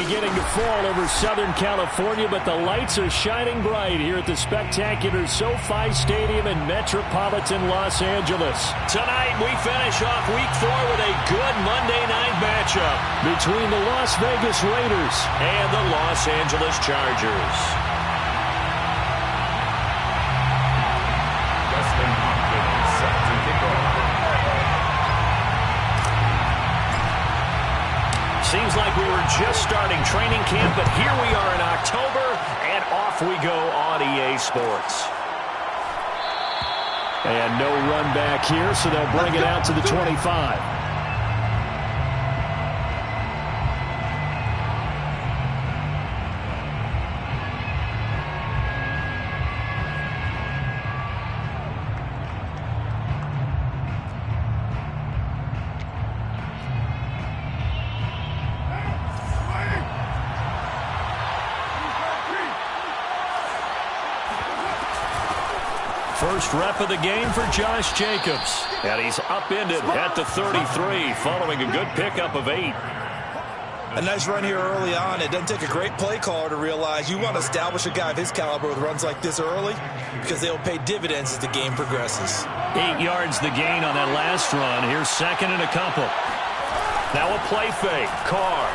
beginning to fall over Southern California, but the lights are shining bright here at the spectacular SoFi Stadium in metropolitan Los Angeles. Tonight, we finish off Week 4 with a good Monday night matchup between the Las Vegas Raiders and the Los Angeles Chargers. Seems like we were just starting training camp, but here we are in October, and off we go on EA Sports. And no run back here, so they'll bring it out to the 25. First rep of the game for Josh Jacobs. And he's upended at the 33 following a good pickup of 8. A nice run here early on. It doesn't take a great play caller to realize you want to establish a guy of his caliber with runs like this early because they'll pay dividends as the game progresses. 8 yards the gain on that last run. Here's second and a couple. Now a play fake. Carr.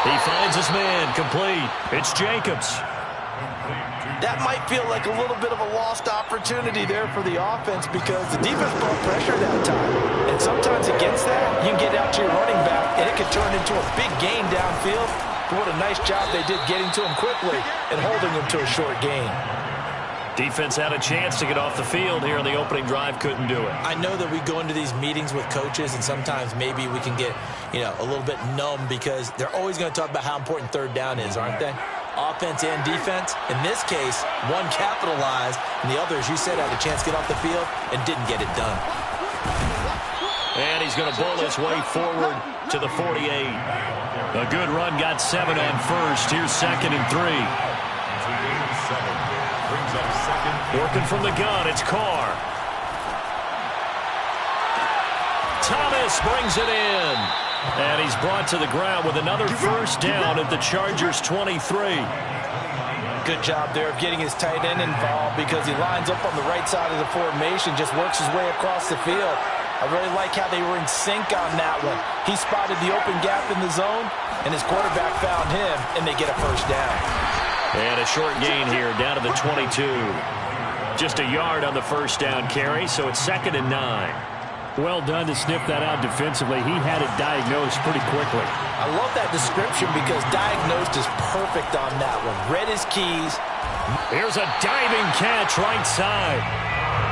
He finds his man. Complete. It's Jacobs. That might feel like a little bit of a lost opportunity there for the offense because the defense brought pressure that time. And sometimes against that, you can get out to your running back, and it could turn into a big gain downfield. But what a nice job they did getting to him quickly and holding him to a short gain. Defense had a chance to get off the field here on the opening drive, couldn't do it. I know that we go into these meetings with coaches, and sometimes maybe we can get, a little bit numb because they're always going to talk about how important third down is, aren't they? Offense and defense. In this case, one capitalized, and the other, as you said, had a chance to get off the field and didn't get it done. And he's going to bowl his way forward to the 48. A good run, got 7 on first. Here's second and 3. Working from the gun, it's Carr. Thomas brings it in. And he's brought to the ground with another first down at the Chargers' 23. Good job there of getting his tight end involved because he lines up on the right side of the formation, just works his way across the field. I really like how they were in sync on that one. He spotted the open gap in the zone, and his quarterback found him, and they get a first down. And a short gain here down to the 22. Just a yard on the first down carry, so it's second and 9. Well done to sniff that out defensively. He had it diagnosed pretty quickly. I love that description because diagnosed is perfect on that one. Read his keys. Here's a diving catch right side.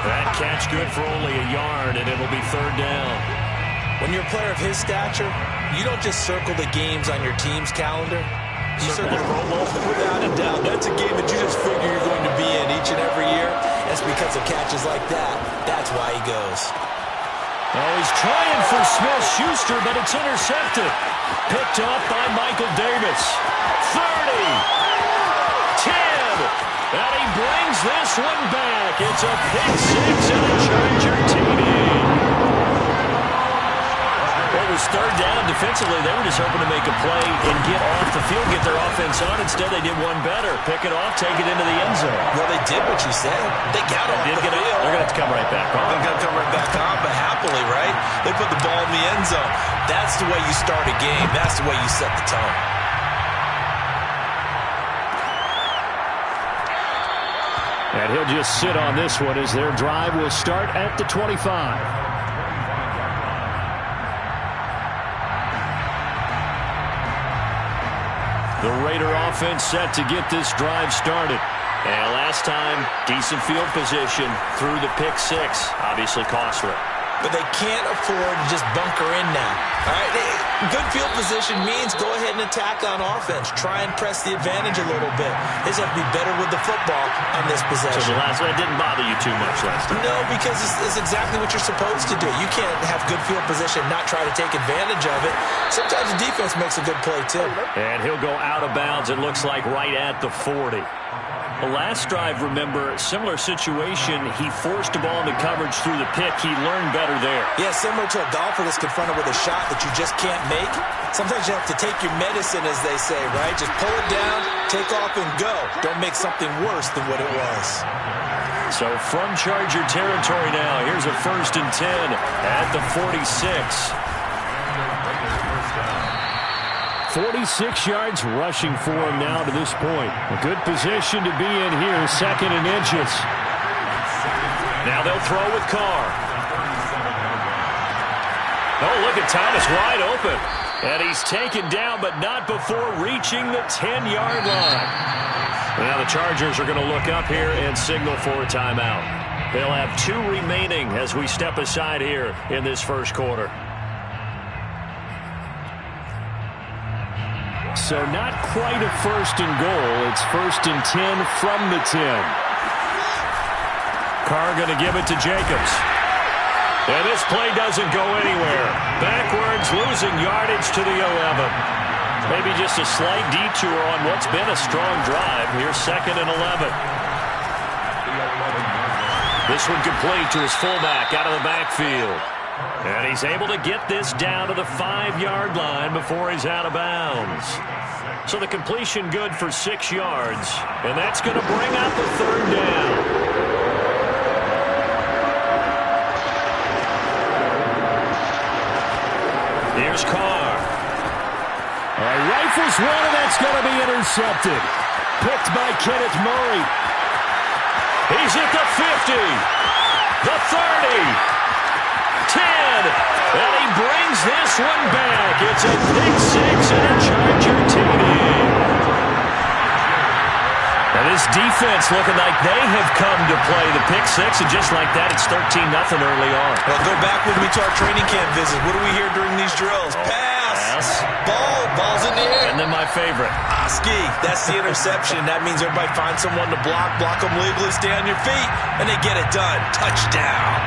That catch good for only a yard, and it'll be third down. When you're a player of his stature, you don't just circle the games on your team's calendar. You circle the Pro Bowl. Without a doubt. That's a game that you just figure you're going to be in each and every year. That's because of catches like that. That's why he goes. Oh, he's trying for Smith-Schuster, but it's intercepted. Picked up by Michael Davis. 30. 10. And he brings this one back. It's a pick six and a Charger TD. It was third down defensively. They were just hoping to make a play and get off the field, get their offense on. Instead, they did one better. Pick it off, take it into the end zone. Well, they did what you said. They got off the field. They're going to have to come right back on. They're going to come right back on, but happily, right? They put the ball in the end zone. That's the way you start a game. That's the way you set the tone. And he'll just sit on this one as their drive will start at the 25. The Raider offense set to get this drive started. And last time, decent field position through the pick six. Obviously costly. But they can't afford to just bunker in now. All right, good field position means go ahead and attack on offense. Try and press the advantage a little bit. They just have to be better with the football on this possession. So the last one didn't bother you too much last time. No, because it's exactly what you're supposed to do. You can't have good field position and not try to take advantage of it. Sometimes the defense makes a good play too. And he'll go out of bounds, it looks like, right at the 40. The last drive, remember, similar situation. He forced the ball into coverage through the pick. He learned better there. Yeah, similar to a golfer that's confronted with a shot that you just can't make. Sometimes you have to take your medicine, as they say, right? Just pull it down, take off, and go. Don't make something worse than what it was. So from Charger territory now, here's a 1st and 10 at the 46. 46 yards rushing for him now to this point. A good position to be in here, 2nd and inches. Now they'll throw with Carr. Oh, look at Thomas wide open. And he's taken down, but not before reaching the 10-yard line. Now the Chargers are going to look up here and signal for a timeout. They'll have 2 remaining as we step aside here in this first quarter. So not quite a 1st and goal. It's 1st and 10 from the 10. Carr going to give it to Jacobs. And this play doesn't go anywhere. Backwards, losing yardage to the 11. Maybe just a slight detour on what's been a strong drive. Here's 2nd and 11. This one complete to his fullback out of the backfield. And he's able to get this down to the 5-yard line before he's out of bounds. So the completion good for 6 yards. And that's going to bring up the 3rd down. Here's Carr. Rifles one, and that's going to be intercepted. Picked by Kenneth Murray. He's at the 50. The 30. 10, and he brings this one back. It's a pick 6 and a Charger TD. And this defense looking like they have come to play the pick 6, and just like that, it's 13-0 early on. Well, go back with me to our training camp visit. What do we hear during these drills? Pass. Ball's in the air. And then my favorite. Ski. That's the interception. That means everybody finds someone to block them legally, stay on your feet, and they get it done. Touchdown.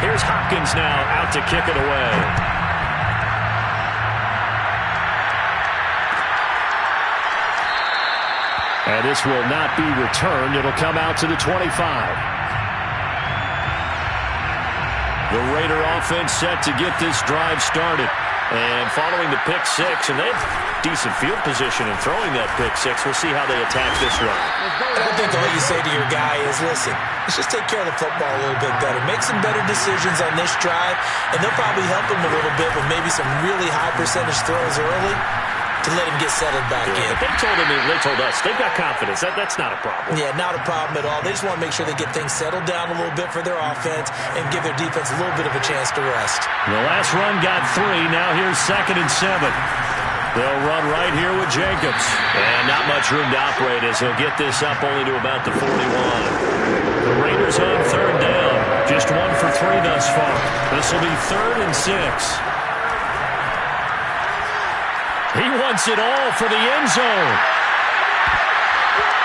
Here's Hopkins now out to kick it away. And this will not be returned. It'll come out to the 25. The Raider offense set to get this drive started. And following the pick 6, and they have decent field position in throwing that pick 6. We'll see how they attack this run. I think all you say to your guy is, listen, let's just take care of the football a little bit better. Make some better decisions on this drive, and they'll probably help him a little bit with maybe some really high percentage throws early to let him get settled back in. They told us they've got confidence. That's not a problem. Yeah, not a problem at all. They just want to make sure they get things settled down a little bit for their offense and give their defense a little bit of a chance to rest. The last run got 3. Now here's 2nd and 7. They'll run right here with Jacobs. And not much room to operate as he'll get this up only to about the 41. The Raiders on 3rd down. Just 1 for 3 thus far. This will be 3rd and 6. He wants it all for the end zone.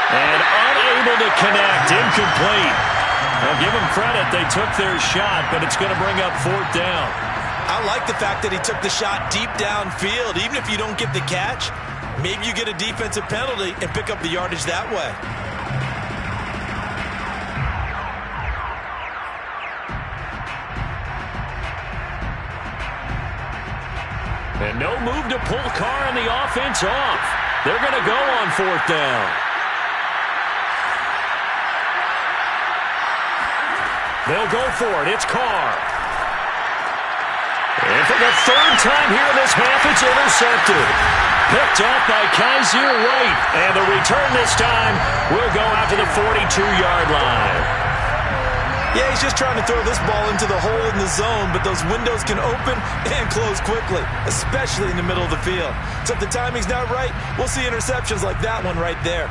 And unable to connect. Incomplete. Well, give them credit. They took their shot, but it's going to bring up 4th down. I like the fact that he took the shot deep downfield. Even if you don't get the catch, maybe you get a defensive penalty and pick up the yardage that way. And no move to pull Carr and the offense off. They're going to go on 4th down. They'll go for it. It's Carr. And for the 3rd time here in this half, it's intercepted. Picked off by Kaiser White. And the return this time will go out to the 42-yard line. Yeah, he's just trying to throw this ball into the hole in the zone, but those windows can open and close quickly, especially in the middle of the field. So if the timing's not right, we'll see interceptions like that one right there.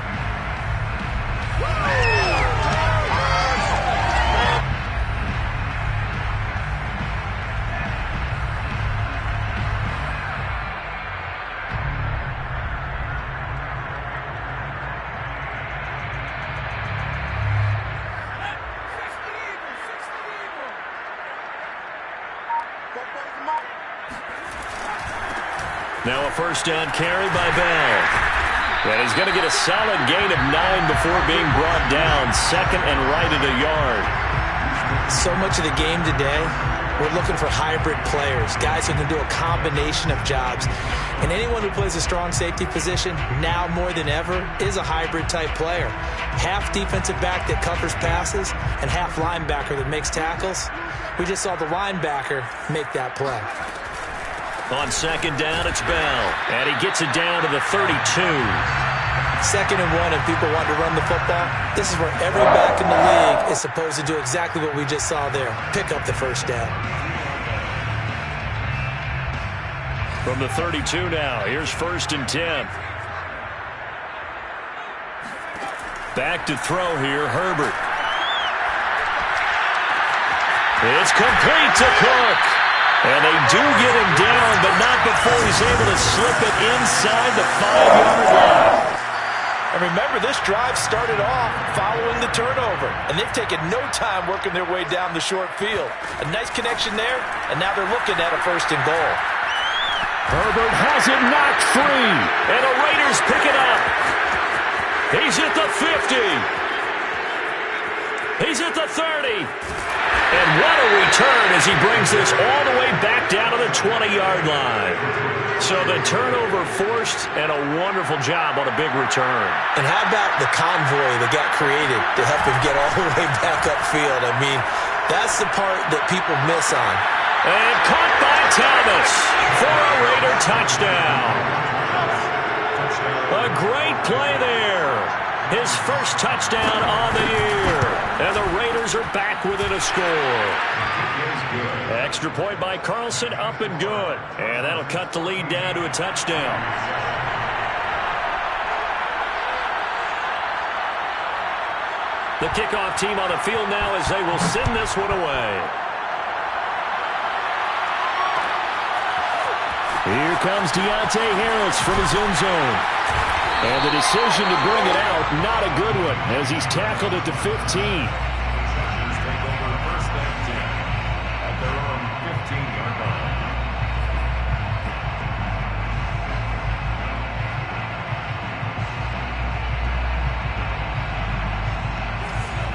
Now a 1st down carry by Bell. And he's going to get a solid gain of 9 before being brought down. 2nd and right at a yard. So much of the game today, we're looking for hybrid players, guys who can do a combination of jobs. And anyone who plays a strong safety position, now more than ever, is a hybrid-type player. Half defensive back that covers passes and half linebacker that makes tackles. We just saw the linebacker make that play. On 2nd down, it's Bell. And he gets it down to the 32. 2nd and 1, and people want to run the football. This is where every back in the league is supposed to do exactly what we just saw there. Pick up the first down. From the 32 now, here's 1st and 10. Back to throw here, Herbert. It's complete to Cook. And they do get him down, but not before he's able to slip it inside the 5-yard line. And remember, this drive started off following the turnover, and they've taken no time working their way down the short field. A nice connection there, and now they're looking at a 1st and goal. Herbert has it knocked free, and the Raiders pick it up. He's at the 50. He's at the 30. And what a return as he brings this all the way back down to the 20-yard line. So the turnover forced, and a wonderful job on a big return. And how about the convoy that got created to help him get all the way back upfield? I mean, that's the part that people miss on. And caught by Thomas for a Raider touchdown. A great play there. His first touchdown on the year. And the Raiders are back within a score. Extra point by Carlson, up and good. And that'll cut the lead down to a touchdown. The kickoff team on the field now as they will send this one away. Here comes Deontay Harris from his own zone. And the decision to bring it out, not a good one, as he's tackled at the 15.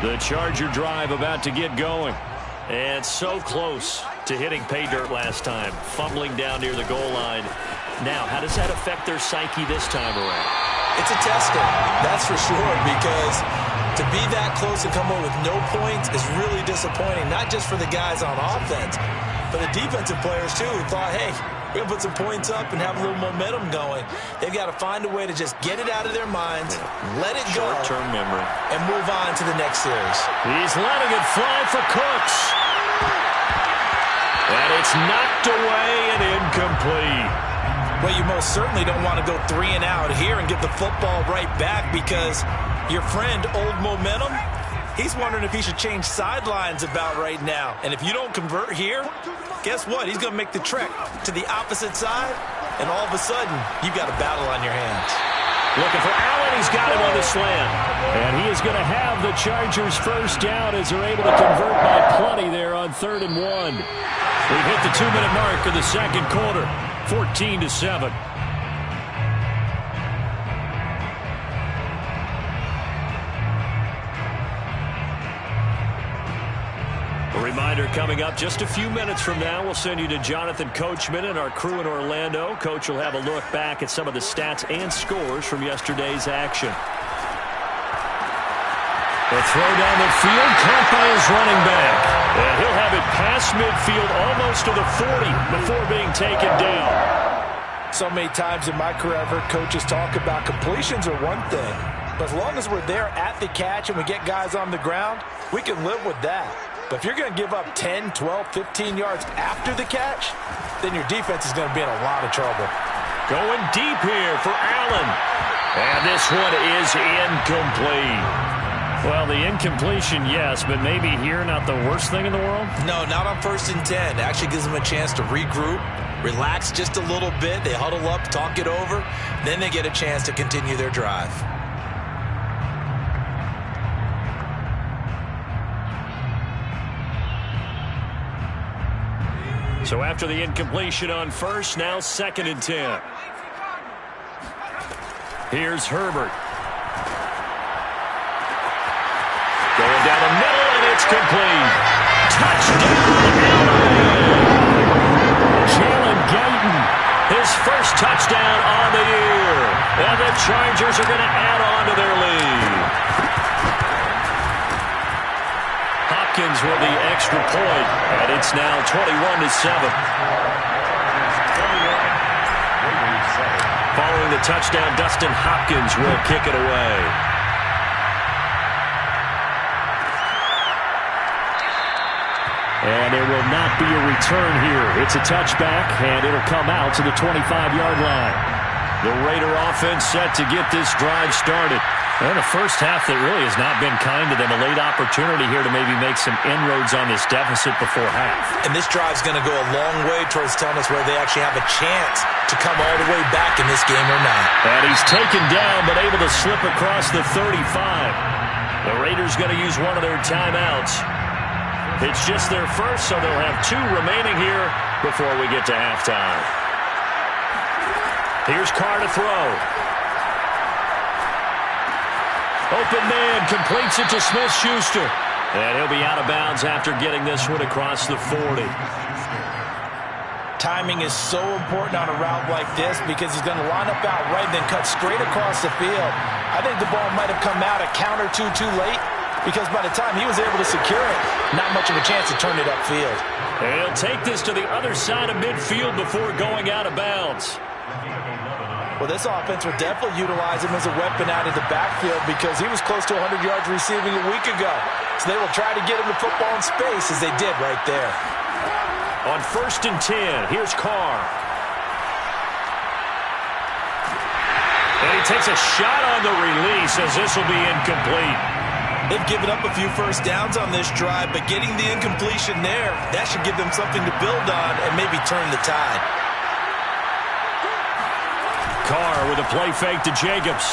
The Charger drive about to get going. And so close to hitting pay dirt last time, fumbling down near the goal line. Now, how does that affect their psyche this time around? It's a testing, that's for sure, because to be that close and come away with no points is really disappointing, not just for the guys on offense, but the defensive players, too, who thought, hey, we're going to put some points up and have a little momentum going. They've got to find a way to just get it out of their minds, let it go, short-term memory, and move on to the next series. He's letting it fly for Cooks. And it's knocked away and incomplete. Well, you most certainly don't want to go 3 and out here and give the football right back, because your friend, Old Momentum, he's wondering if he should change sidelines about right now. And if you don't convert here, guess what? He's going to make the trek to the opposite side, and all of a sudden, you've got a battle on your hands. Looking for Allen. He's got him on the slant. And he is going to have the Chargers first down as they're able to convert by plenty there on 3rd and 1. We've hit the 2-minute mark of the second quarter. 14-7. A reminder coming up just a few minutes from now. We'll send you to Jonathan Coachman and our crew in Orlando. Coach will have a look back at some of the stats and scores from yesterday's action. The throw down the field, caught by his running back. And he'll have it past midfield, almost to the 40, before being taken down. So many times in my career, I've heard coaches talk about completions are one thing. But as long as we're there at the catch and we get guys on the ground, we can live with that. But if you're going to give up 10, 12, 15 yards after the catch, then your defense is going to be in a lot of trouble. Going deep here for Allen. And this one is incomplete. Well, the incompletion, yes, but maybe here not the worst thing in the world? No, not on 1st and 10. It actually gives them a chance to regroup, relax just a little bit. They huddle up, talk it over. Then they get a chance to continue their drive. So after the incompletion on 1st, now 2nd and 10. Here's Herbert. Going down the middle, and it's complete. Touchdown, Jalen Guyton. His first touchdown on the year. And the Chargers are going to add on to their lead. Hopkins with the extra point, and it's now 21-7. Following the touchdown, Dustin Hopkins will kick it away. And there will not be a return here. It's a touchback, and it'll come out to the 25-yard line. The Raider offense set to get this drive started. And the first half that really has not been kind to them. A late opportunity here to maybe make some inroads on this deficit before half. And this drive's going to go a long way towards telling us whether they actually have a chance to come all the way back in this game or not. And he's taken down but able to slip across the 35. The Raiders going to use one of their timeouts. It's just their first, so they'll have 2 remaining here before we get to halftime. Here's Carr to throw. Open man completes it to Smith-Schuster. And he'll be out of bounds after getting this one across the 40. Timing is so important on a route like this because he's going to line up out right and then cut straight across the field. I think the ball might have come out a count or two too late because by the time he was able to secure it, not much of a chance to turn it upfield. And he'll take this to the other side of midfield before going out of bounds. Well, this offense will definitely utilize him as a weapon out of the backfield because he was close to 100 yards receiving a week ago. So they will try to get him the football in space as they did right there. On 1st and 10, here's Carr. And he takes a shot on the release as this will be incomplete. They've given up a few first downs on this drive, but getting the incompletion there, that should give them something to build on and maybe turn the tide. Carr with a play fake to Jacobs.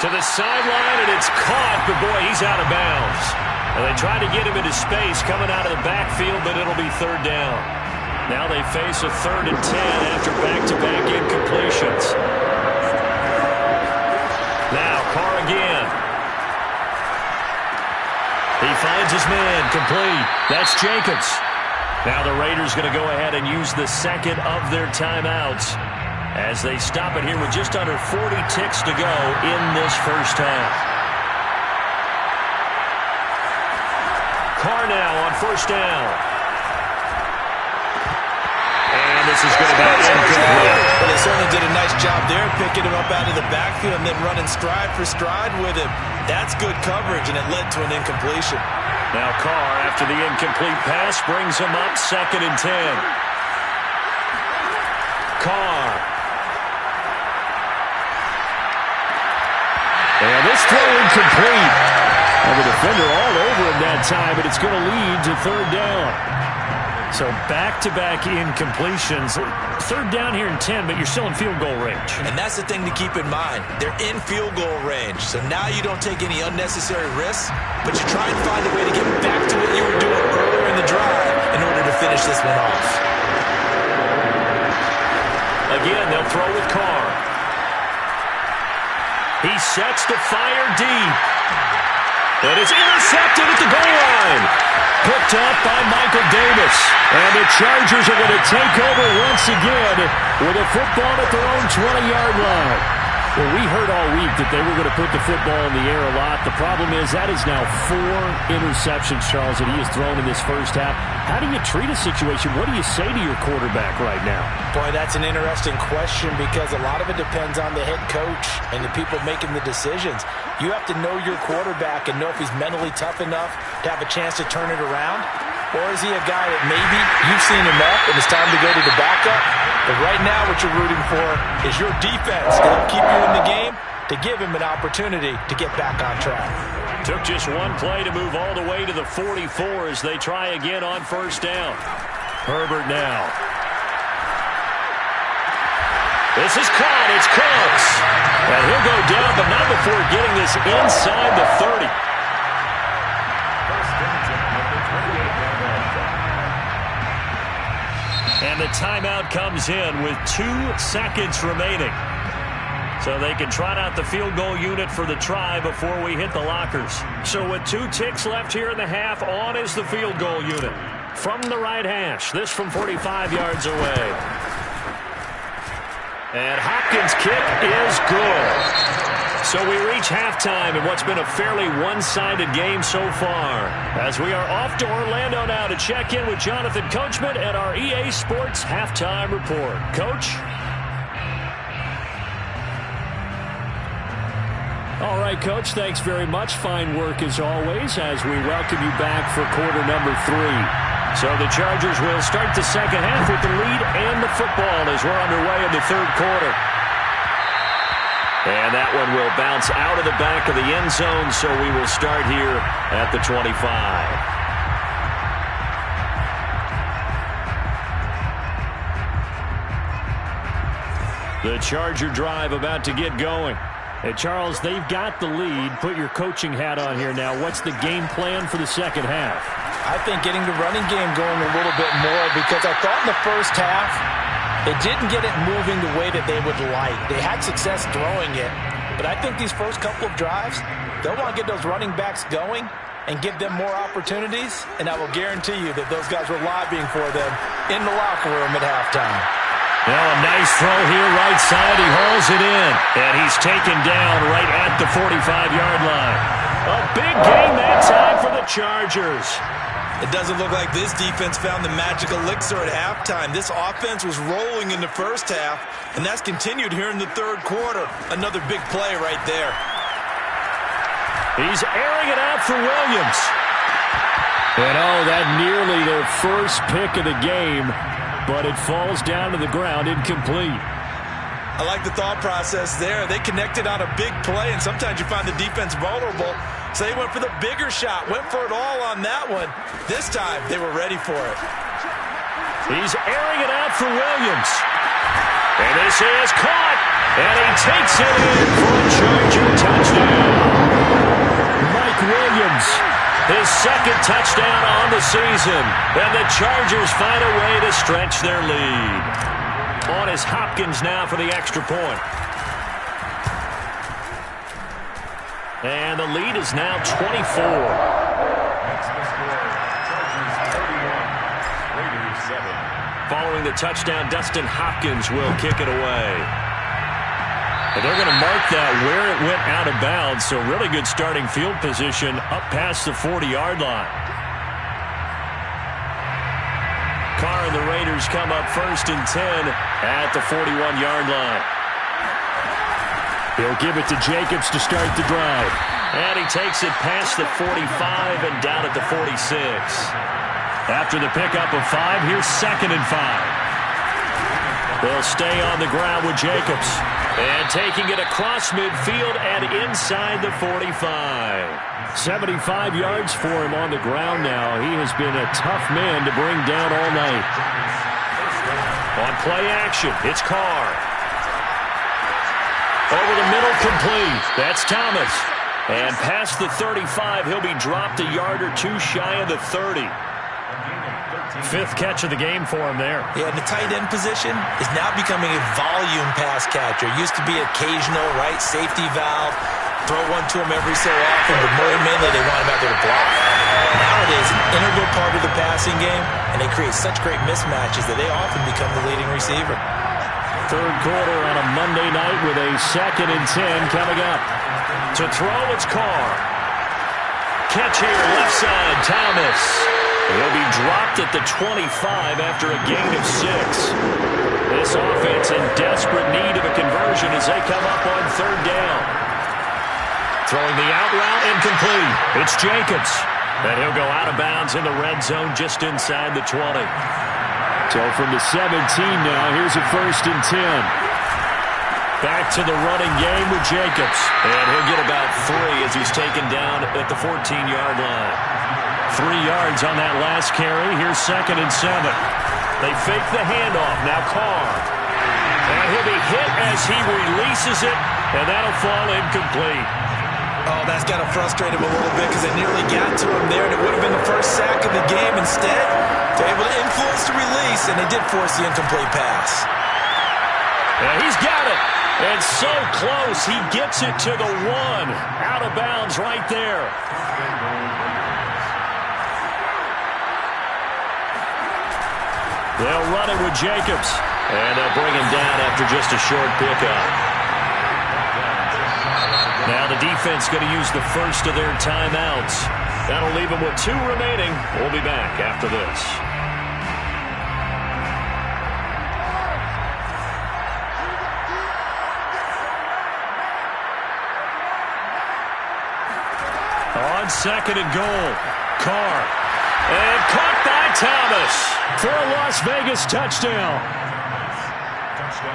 To the sideline, and it's caught, but boy, he's out of bounds. And they try to get him into space coming out of the backfield, but it'll be 3rd down. Now they face a 3rd and 10 after back-to-back incompletions. Now Carr again. He finds his man, complete. That's Jacobs. Now the Raiders going to go ahead and use the second of their timeouts as they stop it here with just under 40 ticks to go in this first half. Carr now on 1st down. And this is going to be incomplete. Well, they certainly did a nice job there picking him up out of the backfield and then running stride for stride with him. That's good coverage, and it led to an incompletion. Now Carr, after the incomplete pass, brings him up 2nd and 10. Carr. And this throw incomplete. And the defender all over him that time, but it's going to lead to 3rd down. So back-to-back incompletions. 3rd down here in 10, but you're still in field goal range. And that's the thing to keep in mind. They're in field goal range. So now you don't take any unnecessary risks, but you try and find a way to get back to what you were doing earlier in the drive in order to finish this one off. Again, they'll throw with Carr. He sets to fire deep. And it's intercepted at the goal line. Picked up by Michael Davis. And the Chargers are going to take over once again with a football at their own 20-yard line. Well, we heard all week that they were going to put the football in the air a lot. The problem is that is now 4 interceptions, Charles, that he has thrown in this first half. How do you treat a situation? What do you say to your quarterback right now? Boy, that's an interesting question because a lot of it depends on the head coach and the people making the decisions. You have to know your quarterback and know if he's mentally tough enough to have a chance to turn it around. Or is he a guy that maybe you've seen enough and it's time to go to the backup? But right now what you're rooting for is your defense to help keep you in the game to give him an opportunity to get back on track. Took just one play to move all the way to the 44 as they try again on 1st down. Herbert now. This is caught. It's close. And he'll go down, but not before getting this inside the 30. And the timeout comes in with 2 seconds remaining. So they can trot out the field goal unit for the try before we hit the lockers. So with 2 ticks left here in the half, on is the field goal unit. From the right hash, this from 45 yards away. And Hopkins' kick is good. So we reach halftime in what's been a fairly one-sided game so far. As we are off to Orlando now to check in with Jonathan Coachman and our EA Sports Halftime Report. Coach? All right, Coach, thanks very much. Fine work as always as we welcome you back for quarter number 3. So the Chargers will start the second half with the lead and the football as we're underway in the third quarter. And that one will bounce out of the back of the end zone, so we will start here at the 25. The Charger drive about to get going. Hey, Charles, they've got the lead. Put your coaching hat on here now. What's the game plan for the second half? I think getting the running game going a little bit more, because I thought in the first half it didn't get it moving the way that they would like. They had success throwing it, but I think these first couple of drives, they'll want to get those running backs going and give them more opportunities, and I will guarantee you that those guys were lobbying for them in the locker room at halftime. Well, a nice throw here, right side. He hauls it in, and he's taken down right at the 45-yard line. A big game that time for the Chargers. It doesn't look like this defense found the magic elixir at halftime. This offense was rolling in the first half, and that's continued here in the third quarter. Another big play right there. He's airing it out for Williams. And that nearly their first pick of the game, but it falls down to the ground incomplete. I like the thought process there. They connected on a big play, and sometimes you find the defense vulnerable. So they went for the bigger shot, went for it all on that one. This time, they were ready for it. He's airing it out for Williams. And this is caught. And he takes it in for a Charger touchdown. Mike Williams. His second touchdown on the season. And the Chargers find a way to stretch their lead. On is Hopkins now for the extra point. And the lead is now 24. Following the touchdown, Dustin Hopkins will kick it away. And they're going to mark that where it went out of bounds, so really good starting field position up past the 40-yard line. Carr and the Raiders come up 1st and 10 at the 41-yard line. He'll give it to Jacobs to start the drive. And he takes it past the 45 and down at the 46. After the pickup of 5, here's 2nd and 5. They'll stay on the ground with Jacobs. And taking it across midfield and inside the 45. 75 yards for him on the ground now. He has been a tough man to bring down all night. On play action, it's Carr. Over the middle, complete. That's Thomas. And past the 35, he'll be dropped a yard or two shy of the 30. 5th catch of the game for him there. Yeah, the tight end position is now becoming a volume pass catcher. Used to be occasional, right, safety valve. Throw one to him every so often, but more mainly they want him out there to block. Nowadays, an integral part of the passing game, and they create such great mismatches that they often become the leading receiver. Third quarter on a Monday night with a 2nd and 10 coming up. To throw, it's Carr. Catch here, left side, Thomas. He'll be dropped at the 25 after a gain of 6. This offense in desperate need of a conversion as they come up on 3rd down. Throwing the out route, incomplete. It's Jacobs. And he'll go out of bounds in the red zone just inside the 20. So from the 17 now, here's a 1st and 10. Back to the running game with Jacobs. And he'll get about 3 as he's taken down at the 14-yard line. 3 yards on that last carry. Here's 2nd and 7. They fake the handoff. Now Carr. And he'll be hit as he releases it. And that'll fall incomplete. Oh, that's got to frustrate him a little bit because they nearly got to him there, and it would have been the first sack of the game. Instead, they're able to influence the release, and they did force the incomplete pass. And he's got it. And so close, he gets it to the 1. Out of bounds right there. They'll run it with Jacobs. And they'll bring him down after just a short pickup. Now the defense going to use the first of their timeouts. That'll leave them with 2 remaining. We'll be back after this. On second and goal, Carr. And caught by Thomas for a Las Vegas touchdown.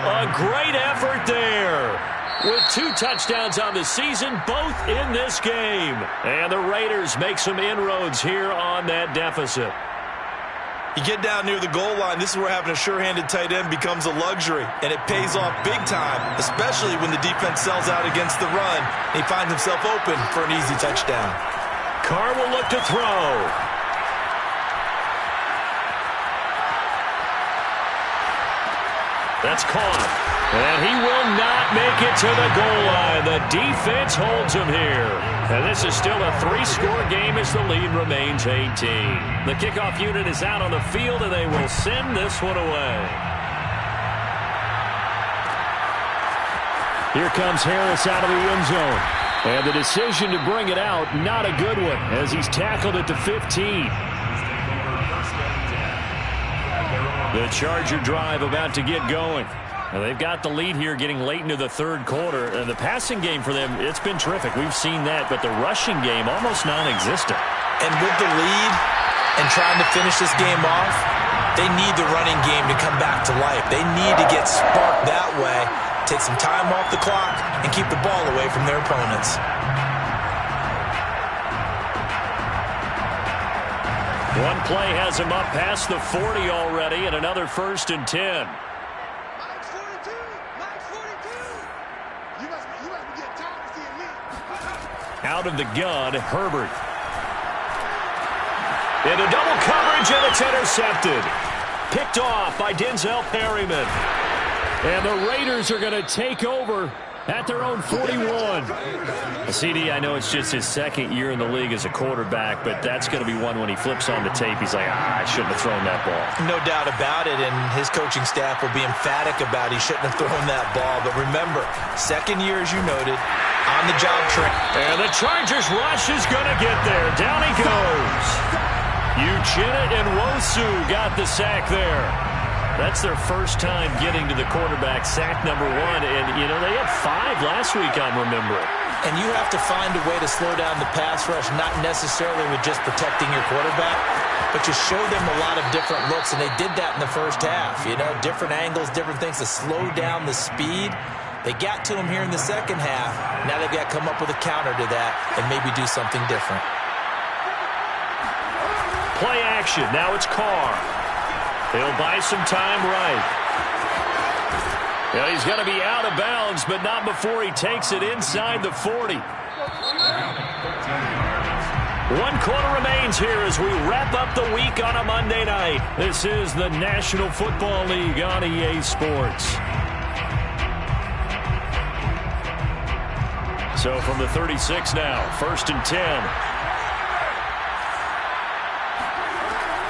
A great effort there. With 2 touchdowns on the season, both in this game. And the Raiders make some inroads here on that deficit. You get down near the goal line, this is where having a sure-handed tight end becomes a luxury. And it pays off big time, especially when the defense sells out against the run. And he finds himself open for an easy touchdown. Carr will look to throw. That's caught. And he will not make it to the goal line. The defense holds him here. And this is still a 3-score game as the lead remains 18. The kickoff unit is out on the field, and they will send this one away. Here comes Harris out of the end zone. And the decision to bring it out, not a good one, as he's tackled at the 15. The Charger drive about to get going. Now they've got the lead here getting late into the third quarter. And the passing game for them, it's been terrific. We've seen that. But the rushing game, almost non-existent. And with the lead and trying to finish this game off, they need the running game to come back to life. They need to get sparked that way, take some time off the clock, and keep the ball away from their opponents. One play has him up past the 40 already, and another 1st and 10. Out of the gun, Herbert. Into double coverage, and it's intercepted. Picked off by Denzel Perryman. And the Raiders are going to take over at their own 41. CD, I know it's just his 2nd year in the league as a quarterback, but that's going to be one when he flips on the tape. He's like, I shouldn't have thrown that ball. No doubt about it, and his coaching staff will be emphatic about he shouldn't have thrown that ball. But remember, 2nd year, as you noted, on-the-job training. And the Chargers rush is going to get there. Down he goes. Uchenna and Wosu got the sack there. That's their first time getting to the quarterback, sack number 1. And, you know, they had 5 last week, I'm remembering. And you have to find a way to slow down the pass rush, not necessarily with just protecting your quarterback, but you show them a lot of different looks, and they did that in the first half. You know, different angles, different things to slow down the speed. They got to him here in the second half. Now they've got to come up with a counter to that and maybe do something different. Play action. Now it's Carr. He'll buy some time right. Yeah, he's going to be out of bounds, but not before he takes it inside the 40. 1 quarter remains here as we wrap up the week on a Monday night. This is the National Football League on EA Sports. So from the 36 now, 1st and 10.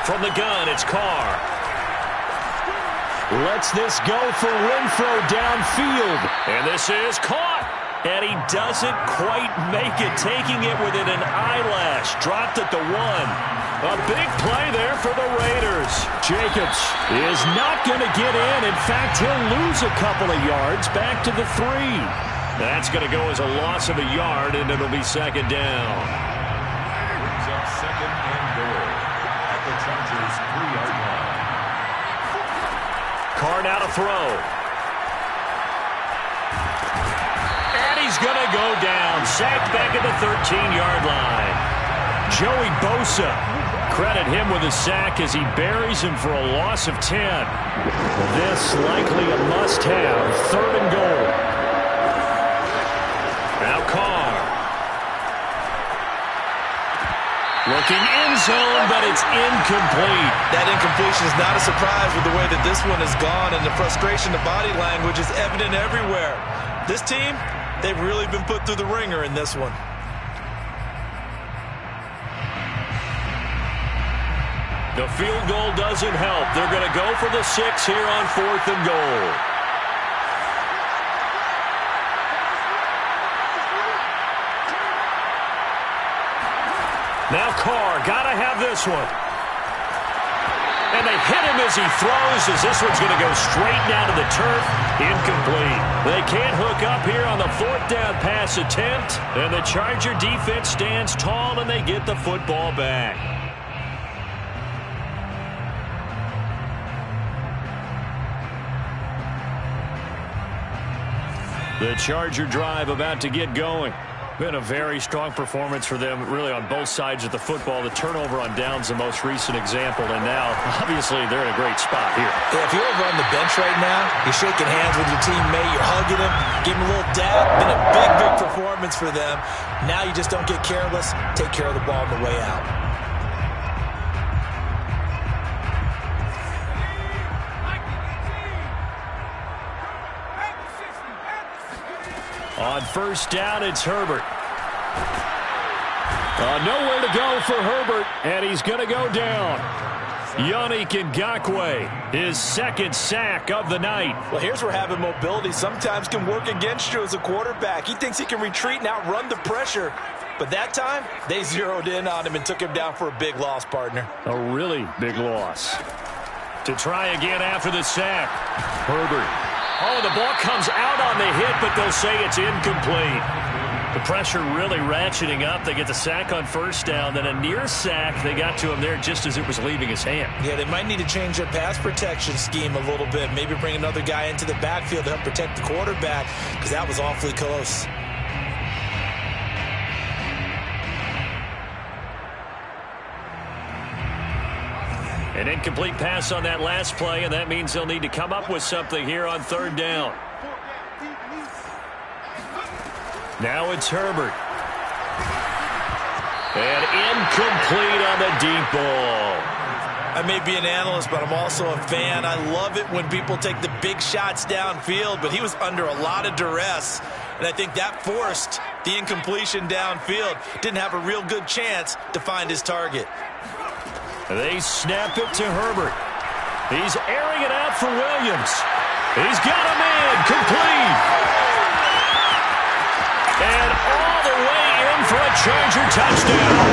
From the gun, it's Carr. Lets this go for Renfro downfield. And this is caught. And he doesn't quite make it, taking it within an eyelash. Dropped at the 1. A big play there for the Raiders. Jacobs is not going to get in. In fact, he'll lose a couple of yards back to the 3. That's going to go as a loss of a yard, and it'll be 2nd down. Brings up 2nd and goal at the Chargers' 3-yard line. Carr now to throw. And he's going to go down. Sacked back at the 13-yard line. Joey Bosa. Credit him with a sack as he buries him for a loss of 10. This likely a must-have. 3rd and goal. Now Carr. Looking in zone, but it's incomplete. That incompletion is not a surprise with the way that this one has gone, and the frustration, the body language is evident everywhere. This team, they've really been put through the ringer in this one. The field goal doesn't help. They're going to go for the 6 here on 4th and goal. Now Carr, got to have this one. And they hit him as he throws, as this one's going to go straight down to the turf. Incomplete. They can't hook up here on the 4th down pass attempt. And the Charger defense stands tall, and they get the football back. The Charger drive about to get going. Been a very strong performance for them, really, on both sides of the football. The turnover on downs, the most recent example, and now, obviously, they're in a great spot here. Yeah, if you're over on the bench right now, you're shaking hands with your teammate, you're hugging him, giving him a little dab. Been a big, big performance for them. Now you just don't get careless. Take care of the ball on the way out. On 1st down, it's Herbert. Nowhere to go for Herbert, and he's going to go down. Yannick Ngakoue, his 2nd sack of the night. Well, here's where having mobility sometimes can work against you as a quarterback. He thinks he can retreat and outrun the pressure. But that time, they zeroed in on him and took him down for a big loss, partner. A really big loss. To try again after the sack. Herbert. Oh, the ball comes out on the hit, but they'll say it's incomplete. The pressure really ratcheting up. They get the sack on 1st down, then a near sack. They got to him there just as it was leaving his hand. Yeah, they might need to change their pass protection scheme a little bit. Maybe bring another guy into the backfield to help protect the quarterback, because that was awfully close. An incomplete pass on that last play, and that means they'll need to come up with something here on 3rd down. Now it's Herbert. And incomplete on the deep ball. I may be an analyst, but I'm also a fan. I love it when people take the big shots downfield, but he was under a lot of duress, and I think that forced the incompletion downfield. Didn't have a real good chance to find his target. They snap it to Herbert. He's airing it out for Williams. He's got him in. Complete. And all the way in for a Charger touchdown.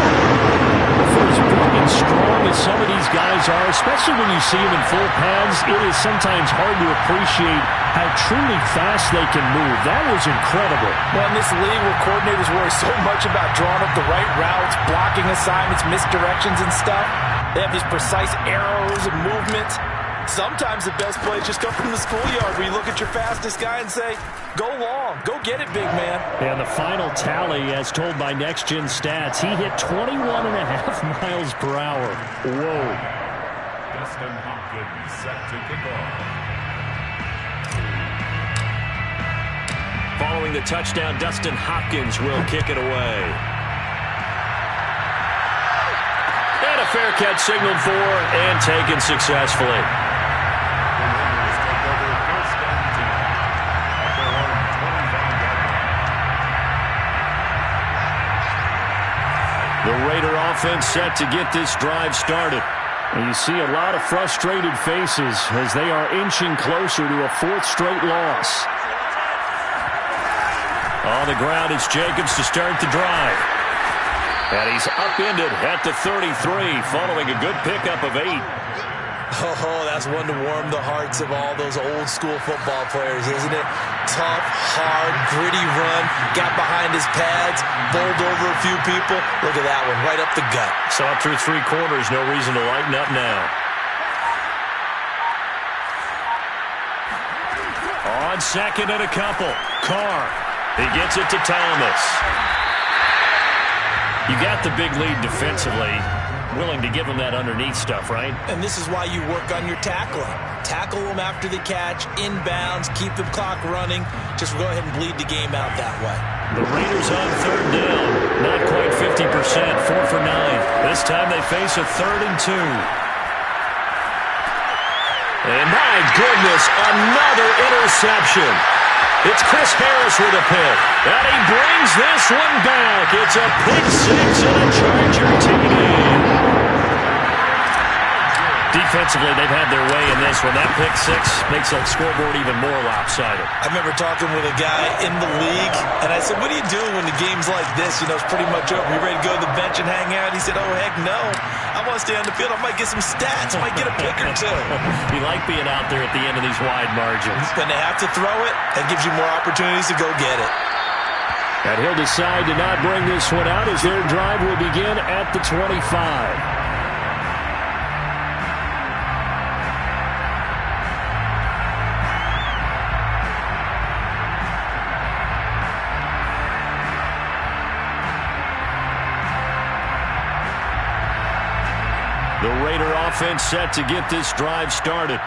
For as big and strong as some of these guys are, especially when you see them in full pads, it is sometimes hard to appreciate how truly fast they can move. That was incredible. Well, in this league where coordinators worry so much about drawing up the right routes, blocking assignments, misdirections and stuff, they have these precise arrows and movements. Sometimes the best plays just come from the schoolyard where you look at your fastest guy and say, go long, go get it, big man. And the final tally, as told by Next Gen Stats, he hit 21.5 miles per hour. Whoa. Dustin Hopkins set to kick off. Following the touchdown, Dustin Hopkins will kick it away. And a fair catch signaled for and taken successfully. The Raider offense set to get this drive started. And you see a lot of frustrated faces as they are inching closer to a 4th straight loss. On the ground, it's Jacobs to start the drive. And he's upended at the 33, following a good pickup of 8. Oh, that's one to warm the hearts of all those old-school football players, isn't it? Tough, hard, gritty run, got behind his pads, bowled over a few people. Look at that one, right up the gut. Saw through 3 quarters, no reason to lighten up now. On 2nd and a couple, Carr. He gets it to Thomas. You got the big lead defensively. Willing to give them that underneath stuff, right? And this is why you work on your tackling. Tackle them after the catch, inbounds, keep the clock running. Just go ahead and bleed the game out that way. The Raiders on 3rd down. Not quite 50%, 4 for 9. This time they face a 3rd and 2. And my goodness, another interception. It's Chris Harris with a pick. And he brings this one back. It's a pick 6 and a Charger TD. Defensively, they've had their way in this one. That pick 6 makes that scoreboard even more lopsided. I remember talking with a guy in the league, and I said, what do you do when the game's like this? You know, it's pretty much over. You ready to go to the bench and hang out? He said, oh, heck no. I want to stay on the field. I might get some stats. I might get a pick or two. You like being out there at the end of these wide margins. When they have to throw it, that gives you more opportunities to go get it. And he'll decide to not bring this one out as their drive will begin at the 25. The Raider offense set to get this drive started.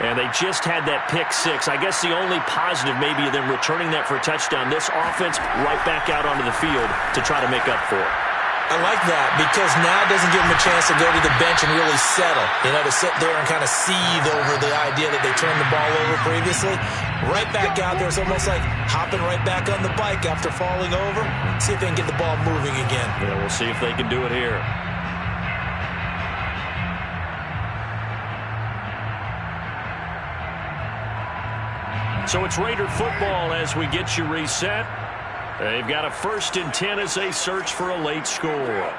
And they just had that pick 6. I guess the only positive maybe of them returning that for a touchdown. This offense right back out onto the field to try to make up for it. I like that because now it doesn't give them a chance to go to the bench and really settle. You know, to sit there and kind of seethe over the idea that they turned the ball over previously. Right back out there. It's almost like hopping right back on the bike after falling over. See if they can get the ball moving again. Yeah, we'll see if they can do it here. So it's Raider football as we get you reset. They've got a 1st and 10 as they search for a late score.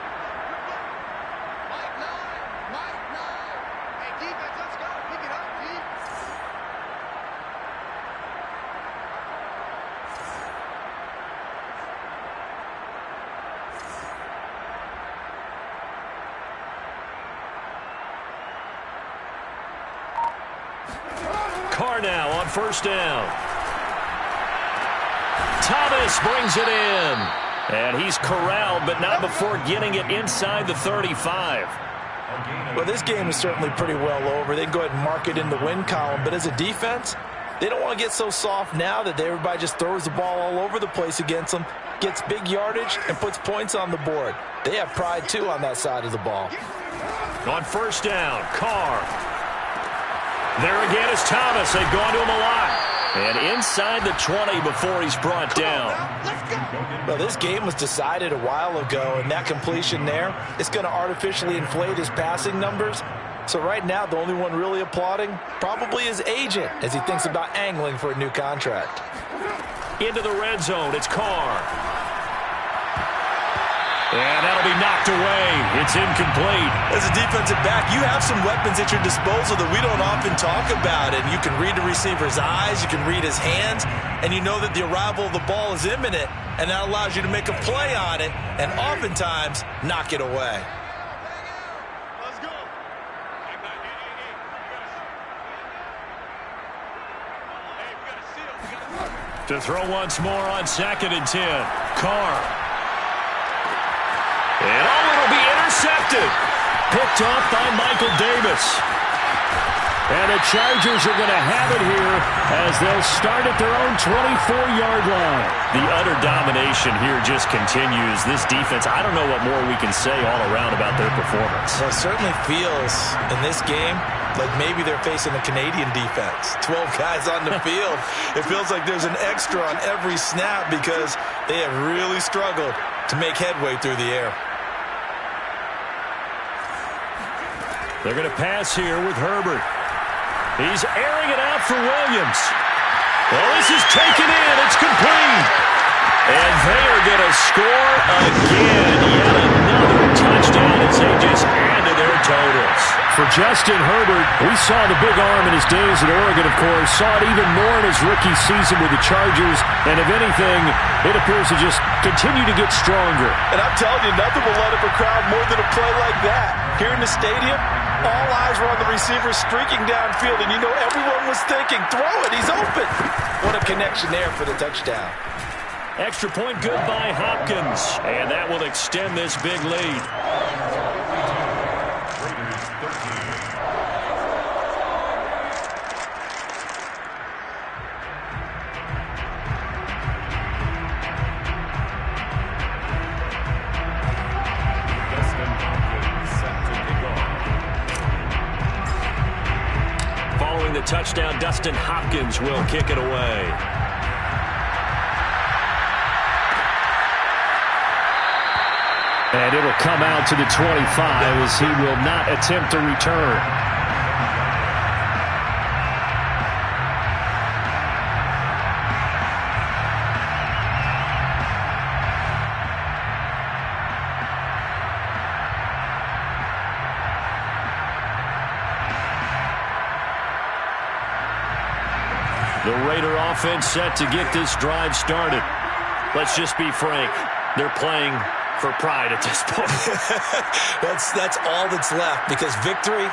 Carr now on 1st down. Thomas brings it in. And he's corralled, but not before getting it inside the 35. Well, this game is certainly pretty well over. They can go ahead and mark it in the win column. But as a defense, they don't want to get so soft now that everybody just throws the ball all over the place against them, gets big yardage, and puts points on the board. They have pride, too, on that side of the ball. On 1st down, Carr. There again is Thomas. They've gone to him a lot. And inside the 20 before he's brought down. Well, this game was decided a while ago, and that completion there is going to artificially inflate his passing numbers. So right now, the only one really applauding probably his agent as he thinks about angling for a new contract. Into the red zone, it's Carr. And that'll be knocked away. It's incomplete. As a defensive back, you have some weapons at your disposal that we don't often talk about. And you can read the receiver's eyes, you can read his hands, and you know that the arrival of the ball is imminent, and that allows you to make a play on it and oftentimes knock it away. Let's go. To throw once more on 2nd and 10. Carr. And it'll be intercepted. Picked off by Michael Davis. And the Chargers are going to have it here as they'll start at their own 24-yard line. The utter domination here just continues. This defense, I don't know what more we can say all around about their performance. Well, it certainly feels in this game like maybe they're facing a Canadian defense. 12 guys on the field. It feels like there's an extra on every snap because they have really struggled to make headway through the air. They're going to pass here with Herbert. He's airing it out for Williams. Well, this is taken in. It's complete. And they are going to score again. Yet another touchdown as they just add to their totals. For Justin Herbert, we saw the big arm in his days at Oregon, of course. Saw it even more in his rookie season with the Chargers. And if anything, it appears to just continue to get stronger. And I'm telling you, nothing will let up a crowd more than a play like that. Here in the stadium, all eyes were on the receiver streaking downfield, and you know everyone was thinking, throw it, he's open. What a connection there for the touchdown. Extra point good by Hopkins, and that will extend this big lead. touchdown. Dustin Hopkins will kick it away. And it'll come out to the 25 as he will not attempt to return. The Raider offense set to get this drive started. Let's just be frank. They're playing for pride at this point. That's all that's left, because victory,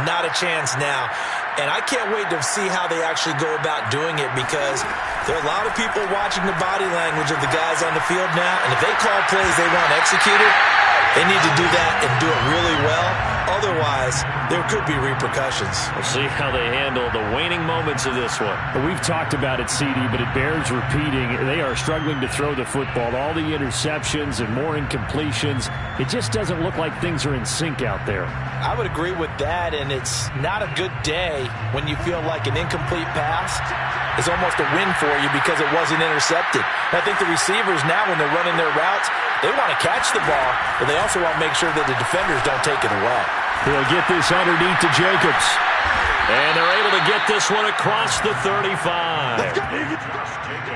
not a chance now. And I can't wait to see how they actually go about doing it, because there are a lot of people watching the body language of the guys on the field now, and if they call plays they want executed, they need to do that and do it really well. Otherwise, there could be repercussions. We'll see how they handle the waning moments of this one. We've talked about it, CD, but it bears repeating. They are struggling to throw the football. All the interceptions and more incompletions. It just doesn't look like things are in sync out there. I would agree with that, and it's not a good day when you feel like an incomplete pass is almost a win for you because it wasn't intercepted. And I think the receivers now, when they're running their routes, they want to catch the ball, but they also want to make sure that the defenders don't take it away. He'll get this underneath to Jacobs. And they're able to get this one across the 35.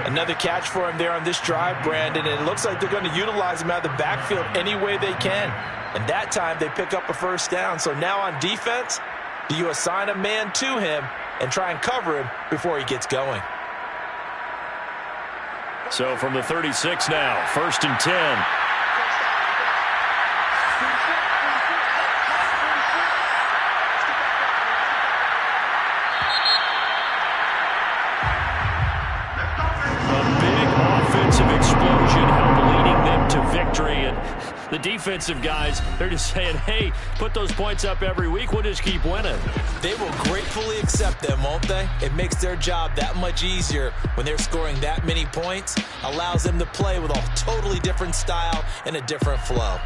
Another catch for him there on this drive, Brandon, and it looks like they're going to utilize him out of the backfield any way they can. And that time they pick up a first down. So now on defense, do you assign a man to him and try and cover him before he gets going? So from the 36 now, 1st and 10. Explosion help leading them to victory, and the defensive guys, they're just saying, hey, put those points up every week, we'll just keep winning. They will gratefully accept them, won't they? It makes their job that much easier when they're scoring that many points. Allows them to play with a totally different style and a different flow.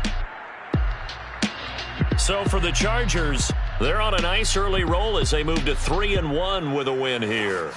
So for the Chargers, they're on a nice early roll as they move to 3-1 with a win here.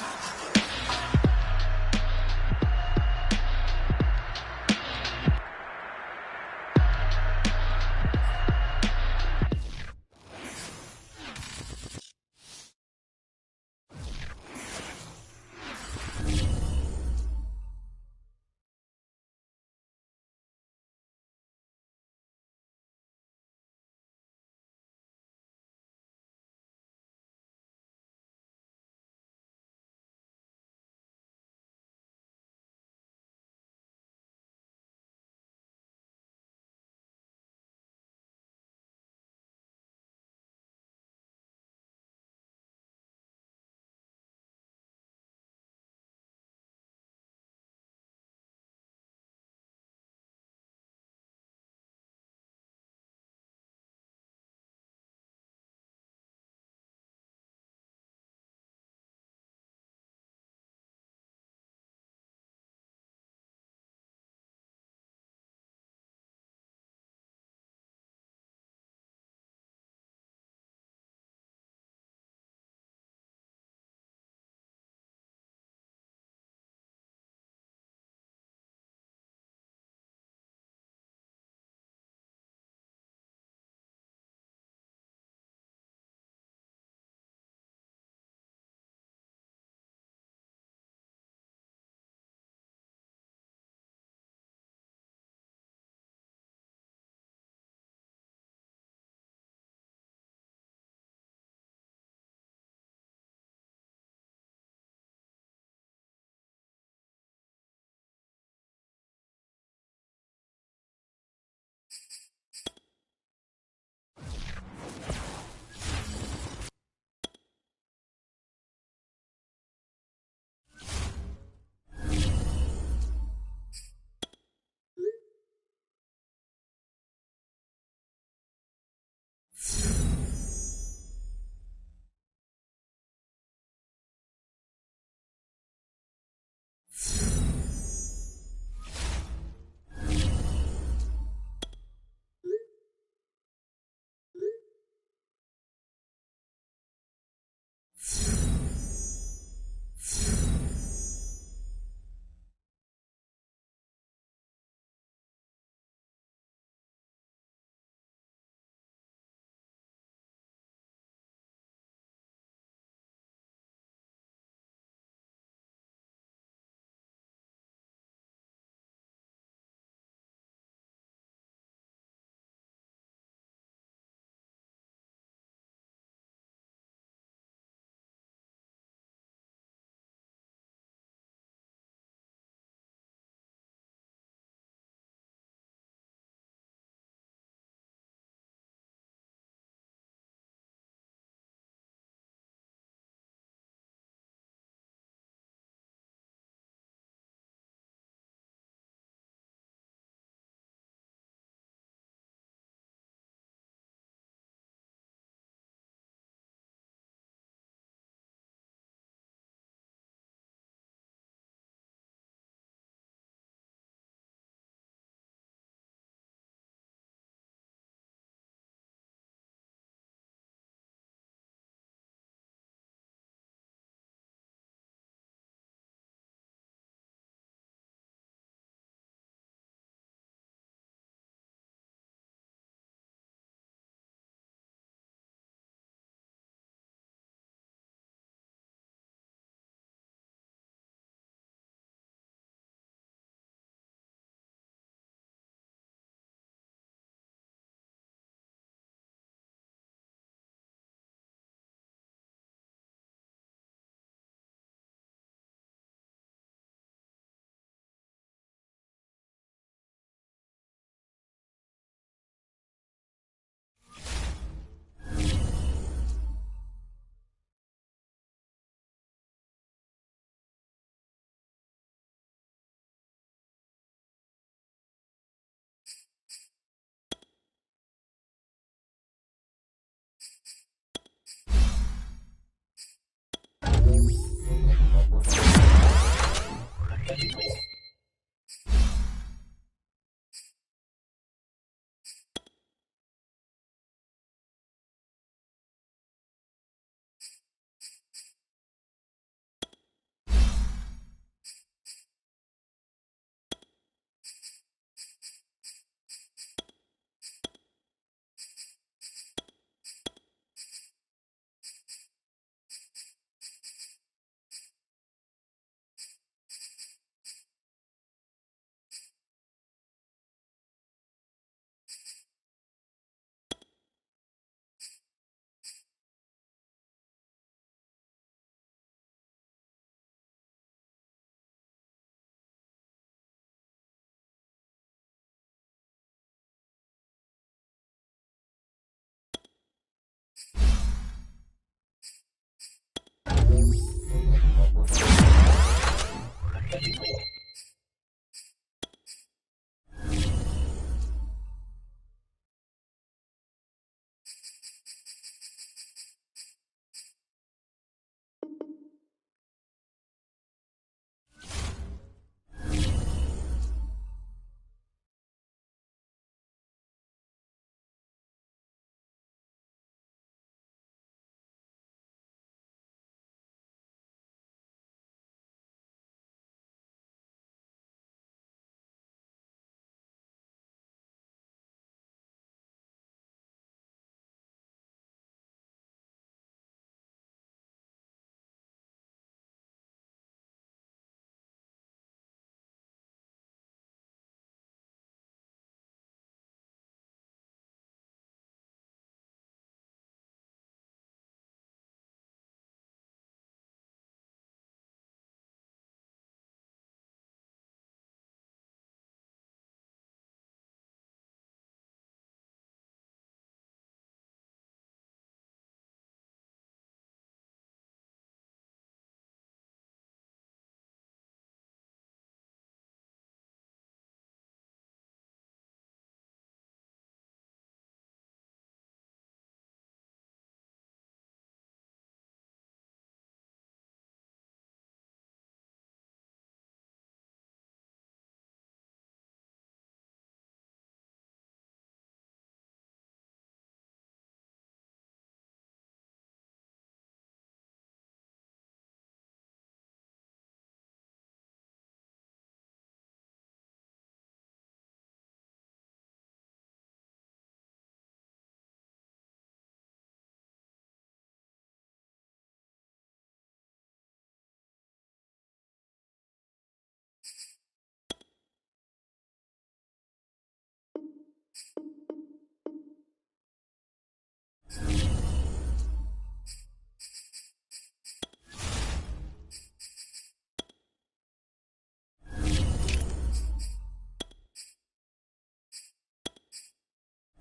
line.